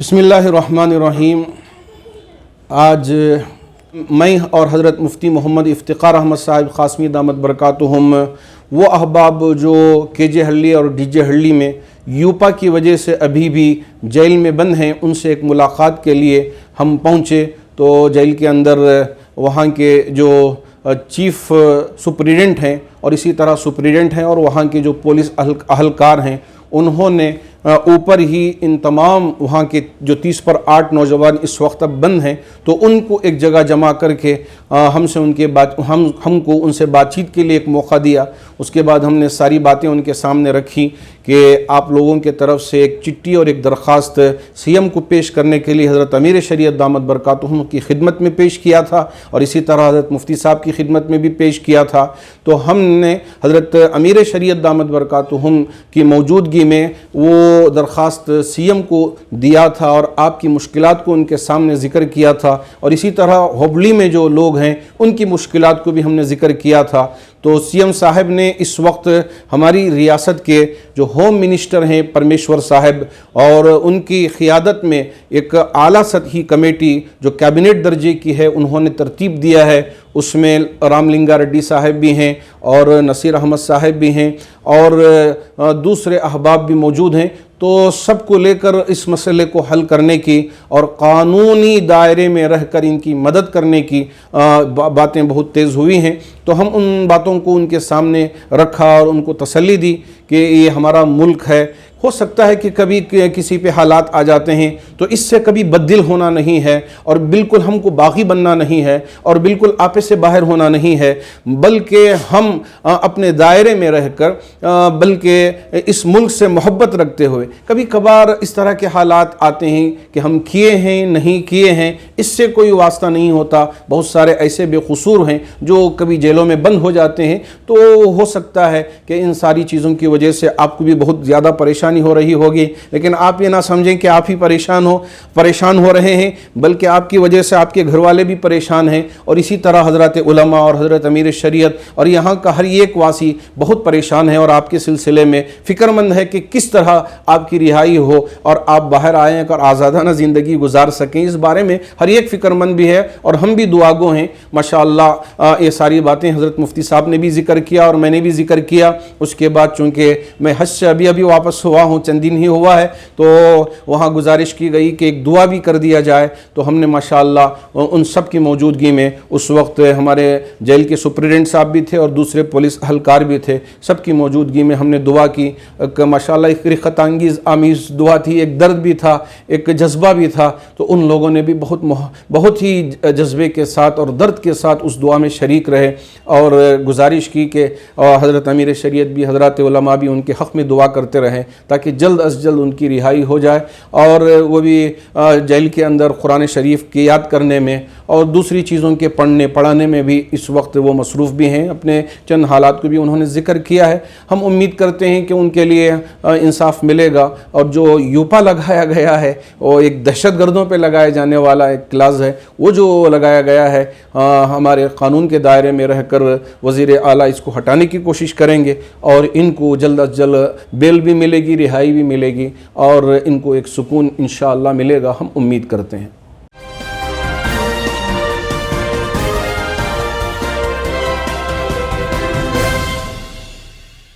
बिस्मिल्लाहिर्रहमानिर्रहीम। आज मैं और हज़रत मुफ्ती मोहम्मद इफ्तिखार अहमद साहिब क़ासमी दामत बरकातुहुम वो अहबाब जो केजे हल्ली और डीजे हल्ली में यूपा की वजह से अभी भी जेल में बंद हैं, उनसे एक मुलाक़ात के लिए हम पहुँचे। तो जेल के अंदर वहाँ के जो चीफ़ सुप्रीडेंट हैं और इसी तरह सुप्रीडेंट हैं और वहाँ के जो पुलिस अहलकार हैं, उन्होंने ऊपर ही इन तमाम वहाँ के जो 30 पर 8 नौजवान इस वक्त अब बंद हैं, तो उनको एक जगह जमा करके हमको उनसे बातचीत के लिए एक मौका दिया। उसके बाद हमने सारी बातें उनके सामने रखी कि आप लोगों के तरफ से एक चिट्ठी और एक दरख्वास्त सीएम को पेश करने के लिए हज़रत अमीर शरीयत दामत बरकातुहुम की खिदमत में पेश किया था और इसी तरह हज़रत मुफ्ती साहब की खिदमत में भी पेश किया था। तो हमने हज़रत अमीर शरीयत दामत बरकातुहुम की मौजूदगी में वो दरख्वास्त सीएम को दिया था और आपकी मुश्किलात को उनके सामने ज़िक्र किया था और इसी तरह हुबली में जो लोग हैं उनकी मुश्किलात को भी हमने ज़िक्र किया था। तो सीएम साहब ने इस वक्त हमारी रियासत के जो होम मिनिस्टर हैं परमेश्वर साहब और उनकी क़ियादत में एक आला सतही कमेटी जो कैबिनेट दर्जे की है उन्होंने तरतीब दिया है। उसमें रामलिंगा रेड्डी साहब भी हैं और नसीर अहमद साहब भी हैं और दूसरे अहबाब भी मौजूद हैं। तो सबको लेकर इस मसले को हल करने की और क़ानूनी दायरे में रहकर इनकी मदद करने की बातें बहुत तेज़ हुई हैं। तो हम उन बातों को उनके सामने रखा और उनको तसल्ली दी कि ये हमारा मुल्क है। हो सकता है कि कभी किसी पे हालात आ जाते हैं, तो इससे कभी बददिल होना नहीं है और बिल्कुल हमको बागी बनना नहीं है और बिल्कुल आपे से बाहर होना नहीं है, बल्कि हम अपने दायरे में रहकर बल्कि इस मुल्क से मोहब्बत रखते हुए कभी कभार इस तरह के हालात आते हैं कि हम किए हैं नहीं किए हैं, इससे कोई वास्ता नहीं होता। बहुत सारे ऐसे बेकसूर हैं जो कभी जेलों में बंद हो जाते हैं। तो हो सकता है कि इन सारी चीज़ों की वजह से आपको भी बहुत ज़्यादा परेशानी हो रही होगी, लेकिन आप ये ना समझें कि आप ही परेशान हो रहे हैं, बल्कि आपकी वजह से आपके घर वाले भी परेशान हैं और इसी तरह हज़रत उलमा और हज़रत अमीर शरीयत और यहाँ का हर एक वासी बहुत परेशान है और आपके सिलसिले में फ़िक्रमंद है कि किस तरह आपकी रिहाई हो और आप बाहर आएँ और आज़ादाना ज़िंदगी गुजार सकें। इस बारे में हर एक फ़िक्रमंद भी है और हम भी दुआगो हैं। माशाअल्लाह ये सारी बातें हज़रत मुफ्ती साहब ने भी ज़िक्र किया और मैंने भी ज़िक्र किया। उसके बाद चूँकि मैं हज से अभी वापस हुआ हूँ, चंद दिन ही हुआ है, तो वहाँ गुजारिश की गई कि एक दुआ भी कर दिया जाए। तो हमने माशाअल्लाह उन सब की मौजूदगी में उस वक्त हमारे जेल के सुप्रीडेंट साहब भी थे और दूसरे पुलिस अहलकार भी थे, सबकी मौजूदगी में हमने दुआ की। माशाअल्लाह एक रिक़त अंगीज़ आमीज़ दुआ थी, एक दर्द भी था, एक जज्बा भी था। तो उन लोगों ने भी बहुत ही जज्बे के साथ और दर्द के साथ उस दुआ में शरीक रहे और गुजारिश की कि हज़रत अमीर शरीयत भी हज़रत उलमा भी उनके हक़ में दुआ करते रहें ताकि जल्द अज जल्द उनकी रिहाई हो जाए और वो भी जेल के अंदर कुरान शरीफ की याद करने में और दूसरी चीज़ों के पढ़ने पढ़ाने में भी इस वक्त वो मसरूफ़ भी हैं। अपने चंद हालात को भी उन्होंने ज़िक्र किया है। हम उम्मीद करते हैं कि उनके लिए इंसाफ मिलेगा और जो यूपा लगाया गया है वो एक दहशतगर्दों पे लगाए जाने वाला एक क्लास है, वो जो लगाया गया है हमारे क़ानून के दायरे में रहकर वज़ीर आला इसको हटाने की कोशिश करेंगे और इनको जल्द अज जल्द बेल भी मिलेगी, रिहाई भी मिलेगी और इनको एक सुकून इंशाअल्लाह मिलेगा, हम उम्मीद करते हैं।